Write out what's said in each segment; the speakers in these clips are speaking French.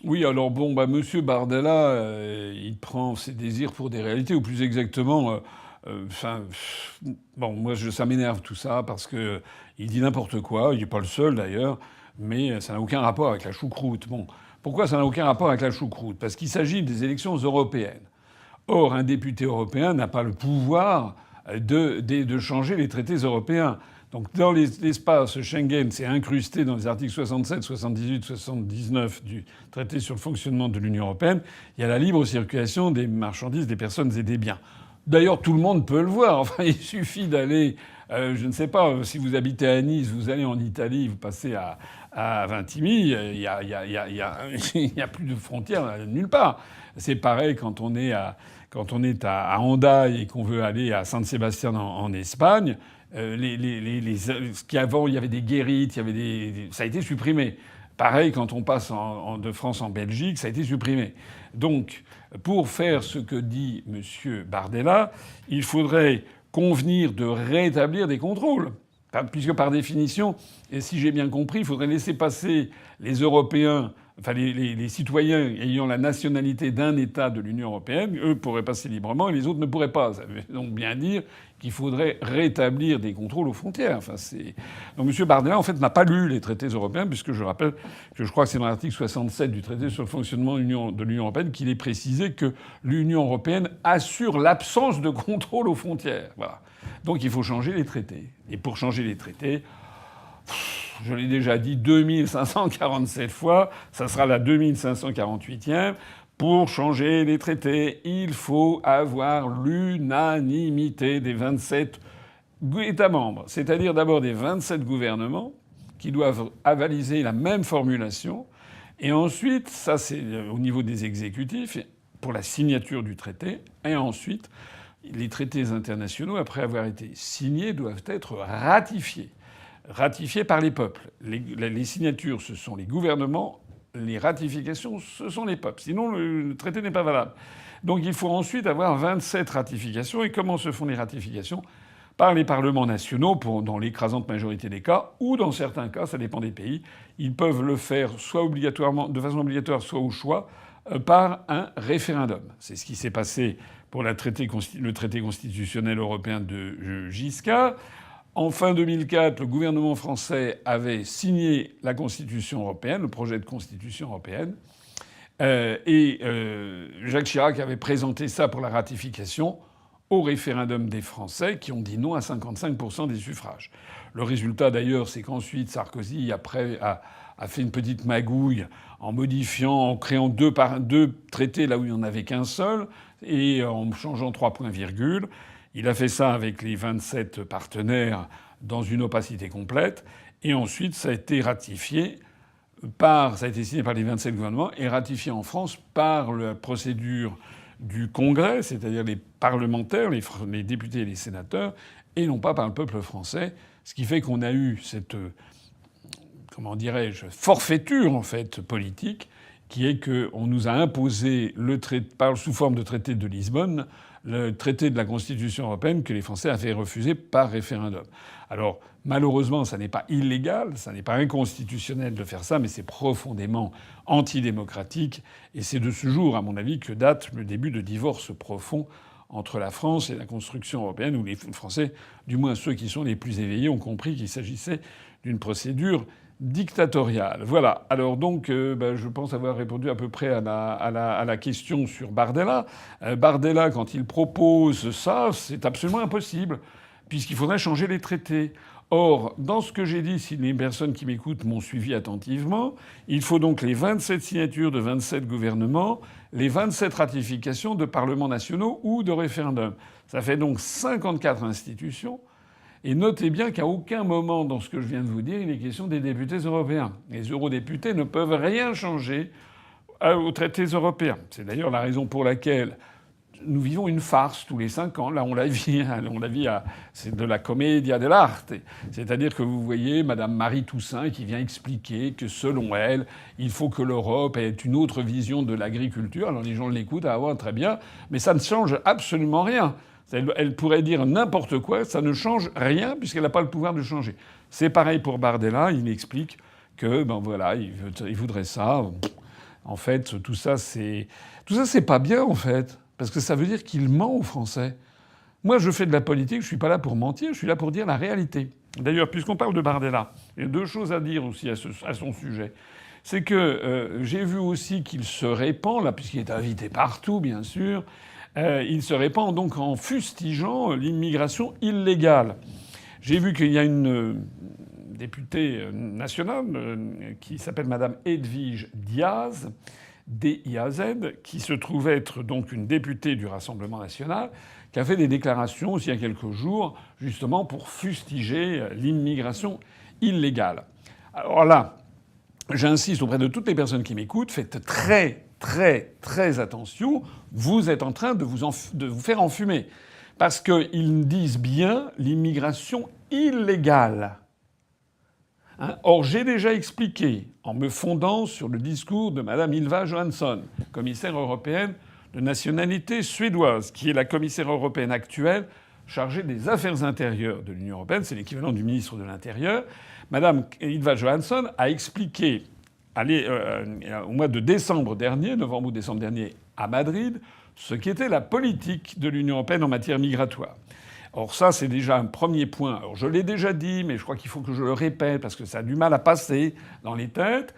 Oui, alors bon, bah, monsieur Bardella, il prend ses désirs pour des réalités, ou plus exactement, enfin, bon, moi, ça m'énerve tout ça parce que il dit n'importe quoi. Il n'est pas le seul d'ailleurs, mais ça n'a aucun rapport avec la choucroute. Bon, pourquoi ça n'a aucun rapport avec la choucroute? Parce qu'il s'agit des élections européennes. Or, un député européen n'a pas le pouvoir de changer les traités européens. Donc, dans l'espace Schengen, c'est incrusté dans les articles 67, 78, 79 du traité sur le fonctionnement de l'Union européenne. Il y a la libre circulation des marchandises, des personnes et des biens. D'ailleurs, tout le monde peut le voir. Enfin, il suffit d'aller, je ne sais pas, si vous habitez à Nice, vous allez en Italie, vous passez à Vintimille, il y a plus de frontières nulle part. C'est pareil quand on est à Hendaye et qu'on veut aller à San-Sébastien en Espagne. Ce qu'avant, il y avait des guérites, ça a été supprimé. Pareil, quand on passe de France en Belgique, ça a été supprimé. Donc, pour faire ce que dit M. Bardella, il faudrait convenir de rétablir des contrôles. Puisque par définition, et si j'ai bien compris, il faudrait laisser passer les Européens, enfin les citoyens ayant la nationalité d'un État de l'Union européenne. Eux pourraient passer librement et les autres ne pourraient pas. Ça veut donc bien dire qu'il faudrait rétablir des contrôles aux frontières. Enfin, donc M. Bardella, en fait, n'a pas lu les traités européens, puisque je rappelle que je crois que c'est dans l'article 67 du traité sur le fonctionnement de l'Union européenne qu'il est précisé que l'Union européenne assure l'absence de contrôle aux frontières. Voilà. Donc il faut changer les traités. Et pour changer les traités, je l'ai déjà dit 2547 fois, ça sera la 2548e. Pour changer les traités, il faut avoir l'unanimité des 27 États membres. C'est-à-dire d'abord des 27 gouvernements qui doivent avaliser la même formulation. Et ensuite, ça c'est au niveau des exécutifs, pour la signature du traité. Et ensuite, les traités internationaux, après avoir été signés, doivent être ratifiés. Ratifiés par les peuples. Les signatures, ce sont les gouvernements. Les ratifications, ce sont les peuples. Sinon, le traité n'est pas valable. Donc il faut ensuite avoir 27 ratifications. Et comment se font les ratifications? Par les parlements nationaux, dans l'écrasante majorité des cas, ou dans certains cas, ça dépend des pays, ils peuvent le faire soit obligatoirement, de façon obligatoire, soit au choix, par un référendum. C'est ce qui s'est passé pour le traité constitutionnel européen de Giscard. En fin 2004, le gouvernement français avait signé la Constitution européenne, le projet de Constitution européenne, et Jacques Chirac avait présenté ça pour la ratification au référendum des Français qui ont dit non à 55% des suffrages. Le résultat d'ailleurs, c'est qu'ensuite Sarkozy après a fait une petite magouille en modifiant, en créant deux traités là où il n'y en avait qu'un seul et en changeant 3 points virgule. Il a fait ça avec les 27 partenaires dans une opacité complète. Et ensuite, ça a été ratifié ça a été signé par les 27 gouvernements et ratifié en France par la procédure du Congrès, c'est-à-dire les parlementaires, les députés et les sénateurs, et non pas par le peuple français. Ce qui fait qu'on a eu cette, comment dirais-je, forfaiture, en fait, politique, qui est qu'on nous a imposé sous forme de traité de Lisbonne, le traité de la Constitution européenne que les Français avaient refusé par référendum. Alors, malheureusement, ça n'est pas illégal, ça n'est pas inconstitutionnel de faire ça, mais c'est profondément antidémocratique. Et c'est de ce jour, à mon avis, que date le début de divorce profond entre la France et la construction européenne, où les Français, du moins ceux qui sont les plus éveillés, ont compris qu'il s'agissait d'une procédure dictatoriale. Voilà. Alors donc, je pense avoir répondu à peu près à la question sur Bardella. Bardella, quand il propose ça, c'est absolument impossible, puisqu'il faudrait changer les traités. Or, dans ce que j'ai dit, si les personnes qui m'écoutent m'ont suivi attentivement, il faut donc les 27 signatures de 27 gouvernements, les 27 ratifications de parlements nationaux ou de référendums. Ça fait donc 54 institutions. Et notez bien qu'à aucun moment dans ce que je viens de vous dire, il est question des députés européens. Les eurodéputés ne peuvent rien changer aux traités européens. C'est d'ailleurs la raison pour laquelle nous vivons une farce tous les 5 ans. Là, on la vit. C'est de la commedia dell'arte. C'est-à-dire que vous voyez Madame Marie Toussaint qui vient expliquer que selon elle, il faut que l'Europe ait une autre vision de l'agriculture. Alors les gens l'écoutent, très bien, mais ça ne change absolument rien. Elle pourrait dire n'importe quoi, ça ne change rien puisqu'elle n'a pas le pouvoir de changer. C'est pareil pour Bardella, il explique que il voudrait ça. En fait, tout ça, c'est pas bien, en fait. Parce que ça veut dire qu'il ment aux Français. Moi, je fais de la politique, je suis pas là pour mentir, je suis là pour dire la réalité. D'ailleurs, puisqu'on parle de Bardella, il y a deux choses à dire aussi à son sujet. C'est que j'ai vu aussi qu'il se répand, là, puisqu'il est invité partout, bien sûr, il se répand donc en fustigeant l'immigration illégale. J'ai vu qu'il y a une députée nationale qui s'appelle Madame Edwige Diaz, D-I-A-Z, qui se trouve être donc une députée du Rassemblement national, qui a fait des déclarations aussi il y a quelques jours, justement pour fustiger l'immigration illégale. Alors là, j'insiste auprès de toutes les personnes qui m'écoutent, faites très, très, très attention. Vous êtes en train de vous faire enfumer. Parce qu'ils disent bien l'immigration illégale. Hein. Or, j'ai déjà expliqué, en me fondant sur le discours de Mme Ylva Johansson, commissaire européenne de nationalité suédoise, qui est la commissaire européenne actuelle chargée des affaires intérieures de l'Union européenne, c'est l'équivalent du ministre de l'Intérieur. Mme Ylva Johansson a expliqué au mois de décembre dernier, novembre ou décembre dernier, à Madrid, ce qu'était la politique de l'Union européenne en matière migratoire. Or ça, c'est déjà un premier point. Alors je l'ai déjà dit, mais je crois qu'il faut que je le répète parce que ça a du mal à passer dans les têtes.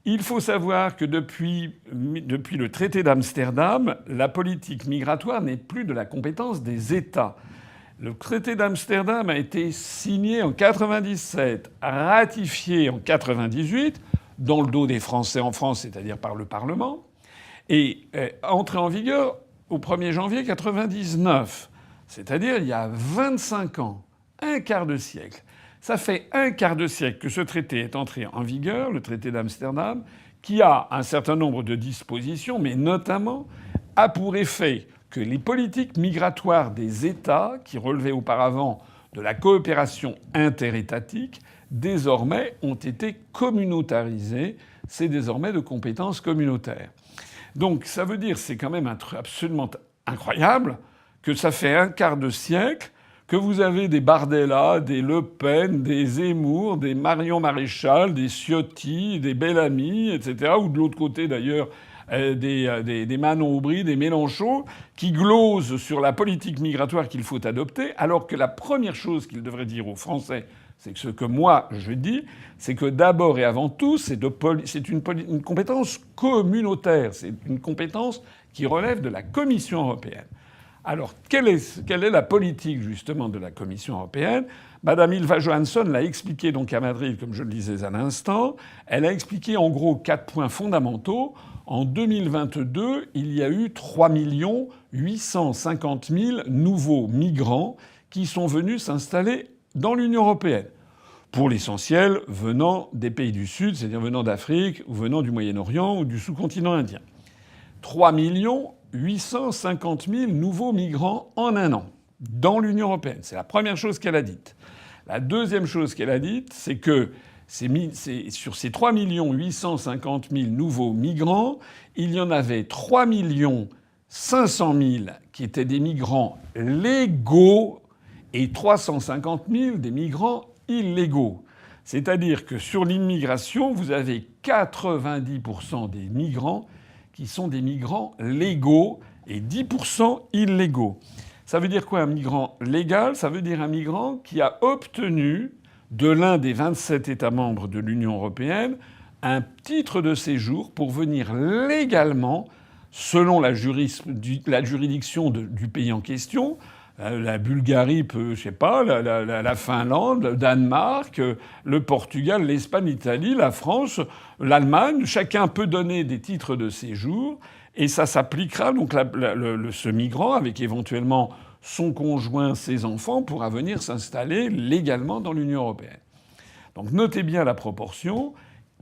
Il faut savoir que depuis le traité d'Amsterdam, la politique migratoire n'est plus de la compétence des États. Le traité d'Amsterdam a été signé en 1997, ratifié en 1998, dans le dos des Français en France, c'est-à-dire par le Parlement, et entré en vigueur au 1er janvier 1999. C'est-à-dire il y a 25 ans, un quart de siècle. Ça fait un quart de siècle que ce traité est entré en vigueur, le traité d'Amsterdam, qui a un certain nombre de dispositions, mais notamment a pour effet que les politiques migratoires des États, qui relevaient auparavant de la coopération interétatique, désormais ont été communautarisées. C'est désormais de compétences communautaires. Donc ça veut dire, c'est quand même un truc absolument incroyable, que ça fait un quart de siècle que vous avez des Bardella, des Le Pen, des Zemmour, des Marion Maréchal, des Ciotti, des Bellamy, etc., ou de l'autre côté d'ailleurs des Manon Aubry, des Mélenchon, qui glosent sur la politique migratoire qu'il faut adopter, alors que la première chose qu'ils devraient dire aux Français, c'est que ce que moi je dis, c'est que d'abord et avant tout, c'est une compétence communautaire, c'est une compétence qui relève de la Commission européenne. Alors, quelle est la politique, justement, de la Commission européenne ? Madame Ylva Johansson l'a expliqué donc à Madrid, comme je le disais à l'instant. Elle a expliqué en gros 4 points fondamentaux. En 2022, il y a eu 3 850 000 nouveaux migrants qui sont venus s'installer dans l'Union européenne. Pour l'essentiel, venant des pays du Sud, c'est-à-dire venant d'Afrique ou venant du Moyen-Orient ou du sous-continent indien. 3 850 000 nouveaux migrants en un an dans l'Union européenne. C'est la première chose qu'elle a dite. La deuxième chose qu'elle a dite, c'est que sur ces 3 850 000 nouveaux migrants, il y en avait 3 500 000 qui étaient des migrants légaux et 350 000 des migrants illégaux. C'est-à-dire que sur l'immigration, vous avez 90% des migrants qui sont des migrants légaux et 10% illégaux. Ça veut dire quoi un migrant légal ? Ça veut dire un migrant qui a obtenu de l'un des 27 États membres de l'Union européenne un titre de séjour pour venir légalement, selon la juridiction du pays en question. La Bulgarie peut, je sais pas, la Finlande, le Danemark, le Portugal, l'Espagne, l'Italie, la France, l'Allemagne. Chacun peut donner des titres de séjour et ça s'appliquera. Donc ce migrant, avec éventuellement son conjoint, ses enfants, pourra venir s'installer légalement dans l'Union européenne. Donc notez bien la proportion.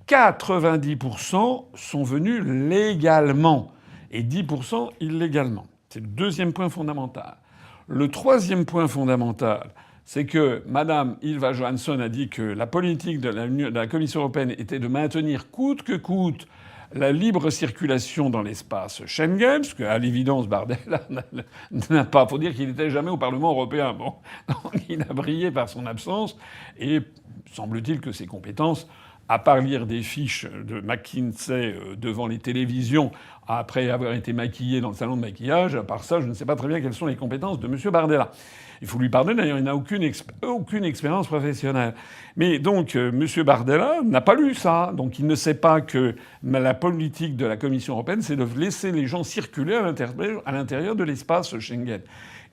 90% sont venus légalement et 10% illégalement. C'est le deuxième point fondamental. Le troisième point fondamental, c'est que Mme Ylva Johansson a dit que la politique de la Commission européenne était de maintenir coûte que coûte la libre circulation dans l'espace Schengen, ce qu'à l'évidence Bardella n'a pas. Faut dire qu'il n'était jamais au Parlement européen. Bon, donc il a brillé par son absence et semble-t-il que ses compétences à part lire des fiches de McKinsey devant les télévisions après avoir été maquillé dans le salon de maquillage. À part ça, je ne sais pas très bien quelles sont les compétences de M. Bardella. Il faut lui pardonner, d'ailleurs, il n'a aucune expérience professionnelle. Mais donc, M. Bardella n'a pas lu ça. Donc, il ne sait pas que la politique de la Commission européenne, c'est de laisser les gens circuler à l'intérieur de l'espace Schengen.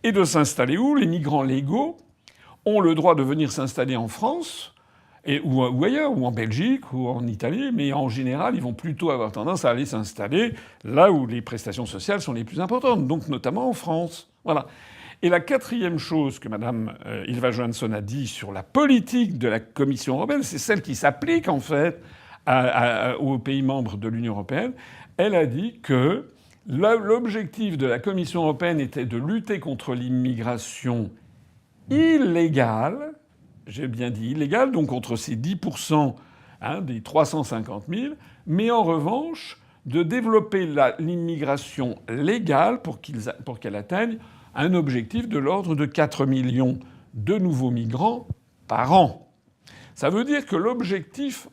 Et de s'installer où? Les migrants légaux ont le droit de venir s'installer en France, ou ailleurs, ou en Belgique, ou en Italie, mais en général, ils vont plutôt avoir tendance à aller s'installer là où les prestations sociales sont les plus importantes, donc notamment en France. Voilà. Et la quatrième chose que Mme Ylva Johansson a dit sur la politique de la Commission européenne, c'est celle qui s'applique en fait aux pays membres de l'Union européenne. Elle a dit que l'objectif de la Commission européenne était de lutter contre l'immigration illégale, j'ai bien dit illégale, donc contre ces 10% des 350 000, mais en revanche de développer l'immigration légale pour qu'elle atteigne un objectif de l'ordre de 4 millions de nouveaux migrants par an. Ça veut dire que l'objectif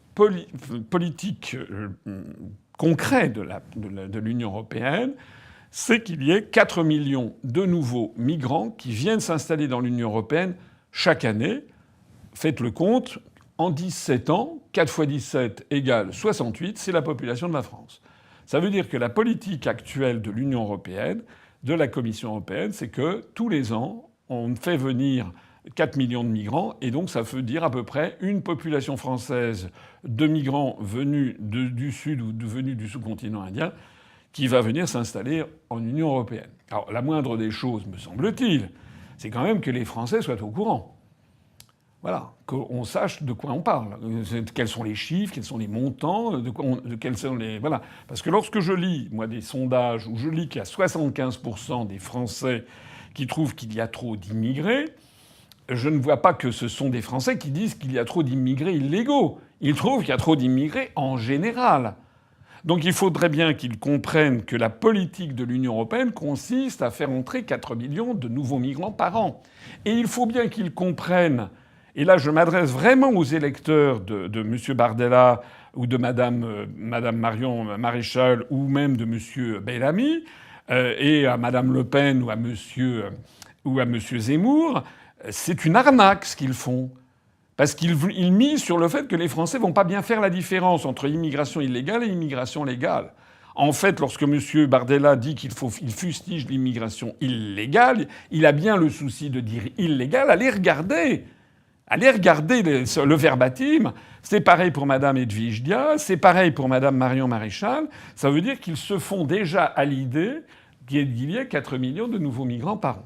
politique concret de l'Union européenne, c'est qu'il y ait 4 millions de nouveaux migrants qui viennent s'installer dans l'Union européenne chaque année. Faites le compte, en 17 ans, 4 fois 17 égale 68, c'est la population de la France. Ça veut dire que la politique actuelle de l'Union européenne, de la Commission européenne, c'est que tous les ans, on fait venir 4 millions de migrants, et donc ça veut dire à peu près une population française de migrants venus du Sud ou venus du sous-continent indien qui va venir s'installer en Union européenne. Alors la moindre des choses, me semble-t-il, c'est quand même que les Français soient au courant. Voilà, qu'on sache de quoi on parle, quels sont les chiffres, quels sont les montants, quels sont les... Voilà. Parce que lorsque je lis, moi, des sondages où je lis qu'il y a 75% des Français qui trouvent qu'il y a trop d'immigrés, je ne vois pas que ce sont des Français qui disent qu'il y a trop d'immigrés illégaux. Ils trouvent qu'il y a trop d'immigrés en général. Donc il faudrait bien qu'ils comprennent que la politique de l'Union européenne consiste à faire entrer 4 millions de nouveaux migrants par an. Et il faut bien qu'ils comprennent... Et là, je m'adresse vraiment aux électeurs de M. Bardella ou de Mme Marion Maréchal ou même de M. Bellamy et à Mme Le Pen ou à M. Zemmour. C'est une arnaque ce qu'ils font. Parce qu'ils misent sur le fait que les Français vont pas bien faire la différence entre immigration illégale et immigration légale. En fait, lorsque M. Bardella dit qu'il fustige l'immigration illégale, il a bien le souci de dire illégale. Allez regarder le verbatim. C'est pareil pour Mme Edwige Dia, c'est pareil pour Mme Marion Maréchal. Ça veut dire qu'ils se font déjà à l'idée qu'il y ait 4 millions de nouveaux migrants par an.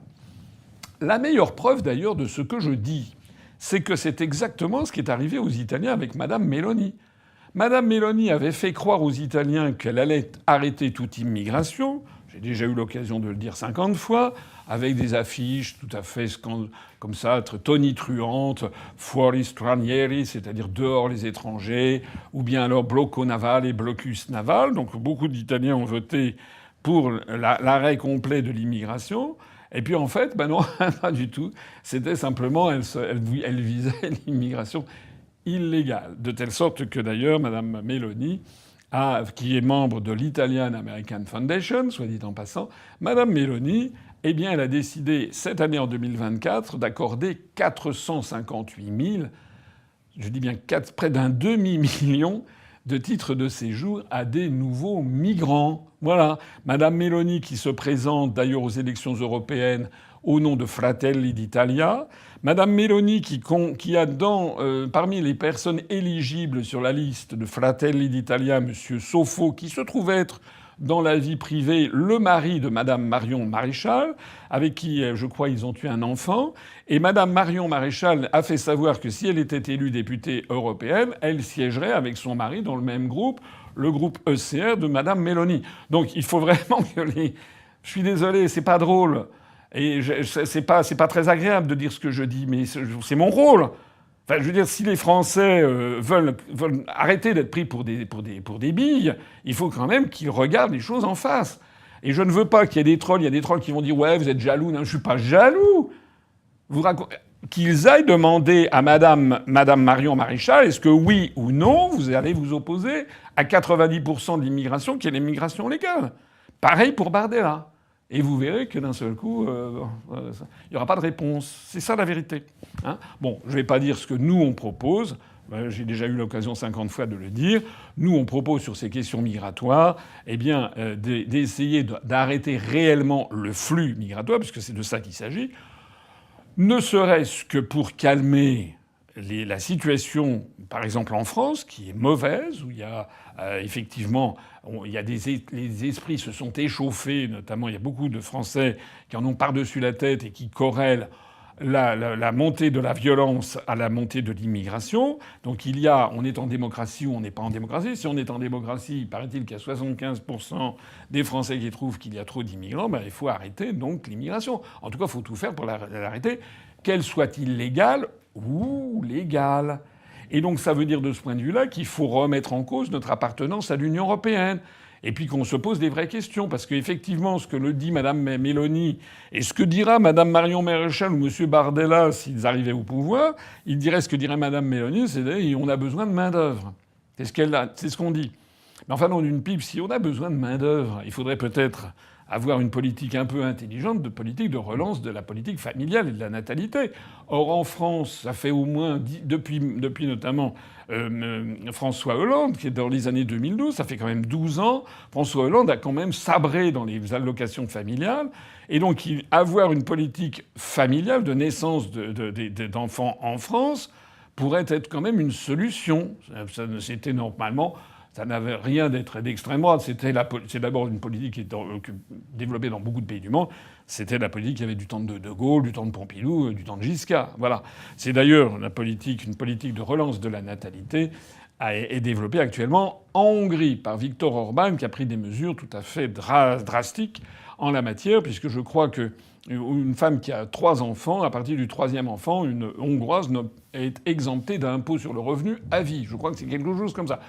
La meilleure preuve d'ailleurs de ce que je dis, c'est que c'est exactement ce qui est arrivé aux Italiens avec Mme Meloni. Mme Meloni avait fait croire aux Italiens qu'elle allait arrêter toute immigration. J'ai déjà eu l'occasion de le dire 50 fois, avec des affiches tout à fait comme ça, tonitruantes, fuori stranieri, c'est-à-dire dehors les étrangers, ou bien alors blocco navale et blocus naval. Donc beaucoup d'Italiens ont voté pour l'arrêt complet de l'immigration. Et puis en fait, ben non, pas du tout. C'était simplement, elle visait l'immigration illégale. De telle sorte que d'ailleurs, Mme Meloni, qui est membre de l'Italian American Foundation, soit dit en passant, Mme Meloni, eh bien, elle a décidé, cette année en 2024, d'accorder 458 000, je dis bien près d'un demi-million de titres de séjour à des nouveaux migrants. Voilà. Mme Meloni qui se présente d'ailleurs aux élections européennes au nom de Fratelli d'Italia. Mme Meloni qui a parmi les personnes éligibles sur la liste de Fratelli d'Italia, M. Sofo, qui se trouve être dans la vie privée le mari de Mme Marion Maréchal, avec qui, je crois, ils ont eu un enfant. Et Mme Marion Maréchal a fait savoir que si elle était élue députée européenne, elle siégerait avec son mari dans le même groupe, le groupe ECR de Mme Meloni. Donc il faut vraiment que les... Je suis désolé, c'est pas drôle. Et c'est pas très agréable de dire ce que je dis, mais c'est mon rôle. Enfin, je veux dire, si les Français veulent arrêter d'être pris pour des billes, il faut quand même qu'ils regardent les choses en face. Et je ne veux pas qu'il y ait des trolls. Il y a des trolls qui vont dire « Ouais, vous êtes jaloux. » Non, je suis pas jaloux. qu'ils aillent demander à madame Marion Maréchal, est-ce que oui ou non, vous allez vous opposer à 90% de l'immigration qui est l'immigration légale. Pareil pour Bardella. Et vous verrez que d'un seul coup, il n'y aura pas de réponse. C'est ça la vérité. Hein, bon, je ne vais pas dire ce que nous, on propose. J'ai déjà eu l'occasion 50 fois de le dire. Nous, on propose sur ces questions migratoires, eh bien, d'essayer d'arrêter réellement le flux migratoire, puisque c'est de ça qu'il s'agit. Ne serait-ce que pour calmer la situation, par exemple en France, qui est mauvaise, où il y a effectivement, il y a les esprits se sont échauffés, notamment il y a beaucoup de Français qui en ont par-dessus la tête et qui corrèlent la montée de la violence à la montée de l'immigration. Donc on est en démocratie ou on n'est pas en démocratie. Si on est en démocratie, il paraît-il qu'il y a 75% des Français qui trouvent qu'il y a trop d'immigrants, il faut arrêter donc l'immigration. En tout cas, il faut tout faire pour l'arrêter, qu'elle soit illégale ou légale. Et donc ça veut dire de ce point de vue-là qu'il faut remettre en cause notre appartenance à l'Union européenne. Et puis qu'on se pose des vraies questions. Parce qu'effectivement, ce que le dit Mme Meloni et ce que dira Mme Marion Maréchal ou M. Bardella s'ils arrivaient au pouvoir, ils diraient ce que dirait Mme Meloni, c'est qu'on a besoin de main-d'œuvre. C'est ce qu'on dit. Mais enfin, non, d'une pipe, si on a besoin de main-d'œuvre, il faudrait peut-être avoir une politique un peu intelligente, de politique de relance de la politique familiale et de la natalité. Or, en France, ça fait au moins, depuis notamment François Hollande, qui est dans les années 2012, ça fait quand même 12 ans, François Hollande a quand même sabré dans les allocations familiales. Et donc, avoir une politique familiale de naissance d'enfants en France pourrait être quand même une solution. C'était normalement... Ça n'avait rien d'extrême droite. C'est d'abord une politique qui est développée dans beaucoup de pays du monde. C'était la politique qui avait du temps de De Gaulle, du temps de Pompidou, du temps de Giscard. Voilà. C'est d'ailleurs une politique de relance de la natalité est développée actuellement en Hongrie par Viktor Orban, qui a pris des mesures tout à fait drastiques en la matière, puisque je crois que une femme qui a 3 enfants, à partir du 3e enfant, une Hongroise est exemptée d'impôt sur le revenu à vie. Je crois que c'est quelque chose comme ça.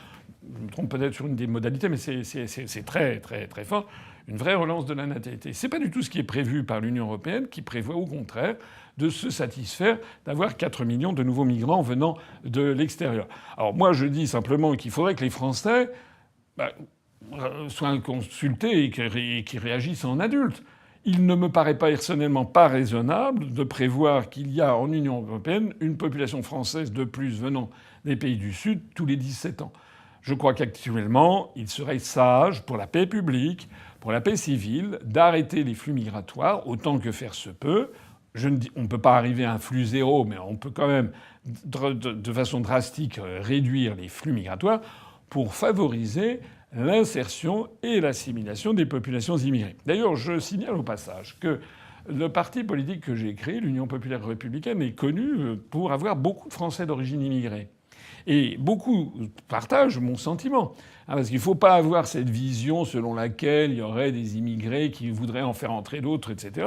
Je me trompe peut-être sur une des modalités, mais c'est très, très, très fort. Une vraie relance de la natalité. C'est pas du tout ce qui est prévu par l'Union européenne, qui prévoit au contraire de se satisfaire d'avoir 4 millions de nouveaux migrants venant de l'extérieur. Alors moi, je dis simplement qu'il faudrait que les Français soient consultés et qu'ils réagissent en adultes. Il ne me paraît personnellement pas raisonnable de prévoir qu'il y a en Union européenne une population française de plus venant des pays du Sud tous les 17 ans. Je crois qu'actuellement, il serait sage pour la paix publique, pour la paix civile, d'arrêter les flux migratoires autant que faire se peut. On ne peut pas arriver à un flux zéro, mais on peut quand même, de façon drastique, réduire les flux migratoires pour favoriser l'insertion et l'assimilation des populations immigrées. D'ailleurs, je signale au passage que le parti politique que j'ai créé, l'Union populaire républicaine, est connu pour avoir beaucoup de Français d'origine immigrée. Et beaucoup partagent mon sentiment. Parce qu'il ne faut pas avoir cette vision selon laquelle il y aurait des immigrés qui voudraient en faire entrer d'autres, etc.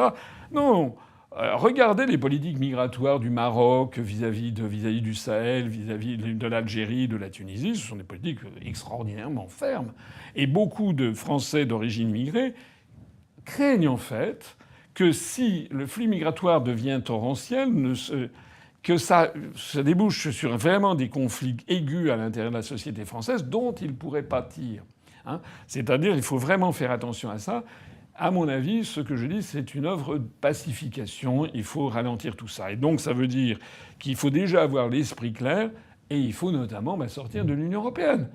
Non. Regardez les politiques migratoires du Maroc vis-à-vis du Sahel, vis-à-vis de l'Algérie, de la Tunisie. Ce sont des politiques extraordinairement fermes. Et beaucoup de Français d'origine immigrée craignent en fait que si le flux migratoire devient torrentiel, que ça débouche sur vraiment des conflits aigus à l'intérieur de la société française dont ils pourraient pâtir. C'est-à-dire il faut vraiment faire attention à ça. À mon avis, ce que je dis, c'est une œuvre de pacification. Il faut ralentir tout ça. Et donc ça veut dire qu'il faut déjà avoir l'esprit clair et il faut notamment sortir de l'Union européenne.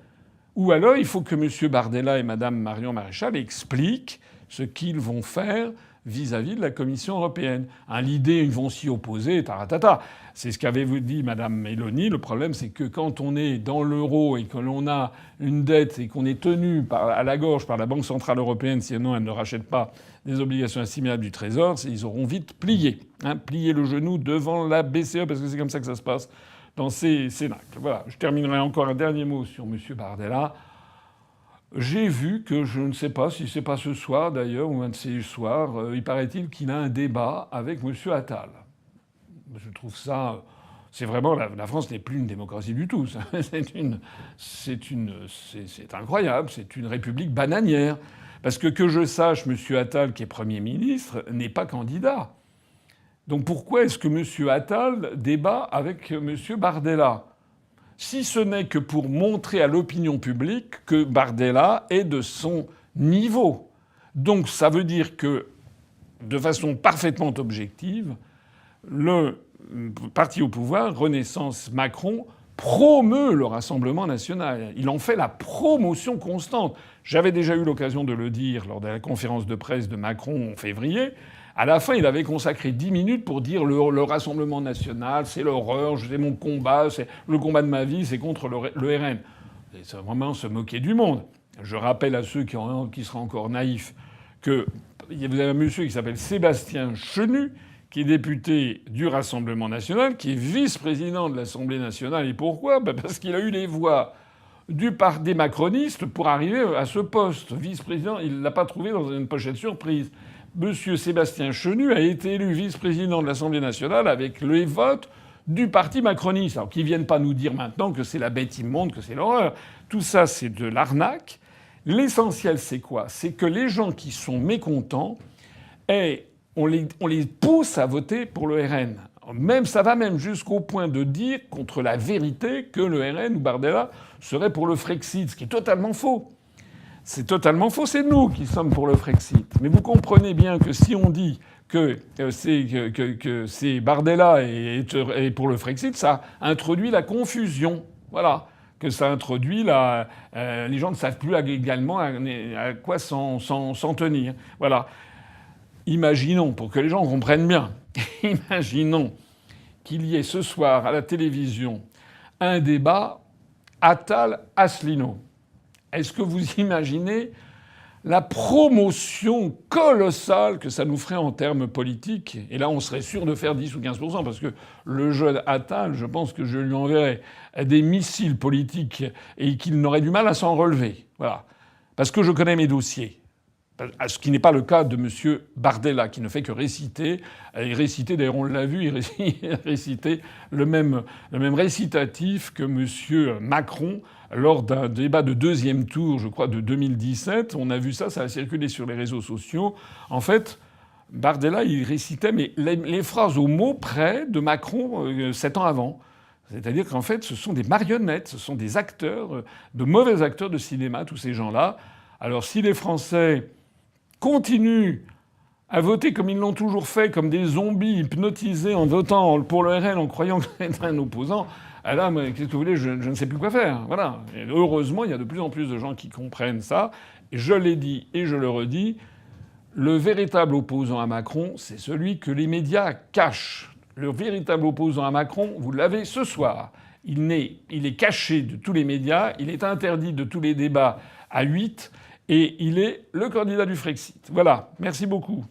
Ou alors il faut que M. Bardella et Mme Marion Maréchal expliquent ce qu'ils vont faire vis-à-vis de la Commission européenne. L'idée, ils vont s'y opposer, taratata. C'est ce qu'avait dit Mme Meloni. Le problème, c'est que quand on est dans l'euro et que l'on a une dette et qu'on est tenu à la gorge par la Banque centrale européenne, sinon elle ne rachète pas des obligations assimilables du Trésor, ils auront vite plié. Plié le genou devant la BCE, parce que c'est comme ça que ça se passe dans ces cénacles. Voilà. Je terminerai encore un dernier mot sur M. Bardella. J'ai vu que, je ne sais pas si c'est pas ce soir d'ailleurs, ou un de ces soirs, il paraît-il qu'il a un débat avec M. Attal. Je trouve ça... C'est vraiment... La France n'est plus une démocratie du tout. C'est incroyable. C'est une république bananière. Parce que je sache, M. Attal, qui est Premier ministre, n'est pas candidat. Donc pourquoi est-ce que M. Attal débat avec M. Bardella? Si ce n'est que pour montrer à l'opinion publique que Bardella est de son niveau. Donc ça veut dire que, de façon parfaitement objective, le parti au pouvoir, Renaissance Macron, promeut le Rassemblement national. Il en fait la promotion constante. J'avais déjà eu l'occasion de le dire lors de la conférence de presse de Macron en février. À la fin, il avait consacré 10 minutes pour dire le Rassemblement national, c'est l'horreur, c'est mon combat, c'est le combat de ma vie, c'est contre le RN. C'est vraiment se moquer du monde. Je rappelle à ceux qui seraient encore naïfs que vous avez un monsieur qui s'appelle Sébastien Chenu, qui est député du Rassemblement national, qui est vice-président de l'Assemblée nationale. Et pourquoi? Parce qu'il a eu les voix des macronistes pour arriver à ce poste. Vice-président, il ne l'a pas trouvé dans une pochette surprise. Monsieur Sébastien Chenu a été élu vice-président de l'Assemblée nationale avec les votes du parti macroniste. Alors qu'ils viennent pas nous dire maintenant que c'est la bête immonde, que c'est l'horreur. Tout ça, c'est de l'arnaque. L'essentiel, c'est quoi? C'est que les gens qui sont mécontents, on les pousse à voter pour le RN. Ça va même jusqu'au point de dire contre la vérité que le RN ou Bardella serait pour le Frexit, ce qui est totalement faux. C'est totalement faux, c'est nous qui sommes pour le Frexit. Mais vous comprenez bien que si on dit que c'est Bardella est pour le Frexit, ça introduit la confusion. Voilà. Que ça introduit les gens ne savent plus également à quoi s'en tenir. Voilà. Imaginons, pour que les gens comprennent bien, imaginons qu'il y ait ce soir à la télévision un débat Attal-Asselineau. Est-ce que vous imaginez la promotion colossale que ça nous ferait en termes politiques? Et là, on serait sûr de faire 10 ou 15%, parce que le jeune Attal, je pense que je lui enverrais des missiles politiques et qu'il n'aurait du mal à s'en relever. Voilà. Parce que je connais mes dossiers. Ce qui n'est pas le cas de M. Bardella, qui ne fait que réciter. Et réciter, d'ailleurs, on l'a vu, il récitait le même récitatif que M. Macron lors d'un débat de deuxième tour, je crois, de 2017. On a vu ça a circulé sur les réseaux sociaux. En fait, Bardella, il récitait mais les phrases au mot près de Macron 7 ans avant. C'est-à-dire qu'en fait, ce sont des marionnettes, ce sont des acteurs, de mauvais acteurs de cinéma, tous ces gens-là. Alors si les Français continuent à voter comme ils l'ont toujours fait, comme des zombies hypnotisés en votant pour le RN en croyant que c'est un opposant, là, qu'est-ce que vous voulez, je ne sais plus quoi faire. Voilà. Et heureusement, il y a de plus en plus de gens qui comprennent ça. Et je l'ai dit et je le redis, le véritable opposant à Macron, c'est celui que les médias cachent. Le véritable opposant à Macron, vous l'avez ce soir. Il est caché de tous les médias, il est interdit de tous les débats à 8, et il est le candidat du Frexit. Voilà. Merci beaucoup.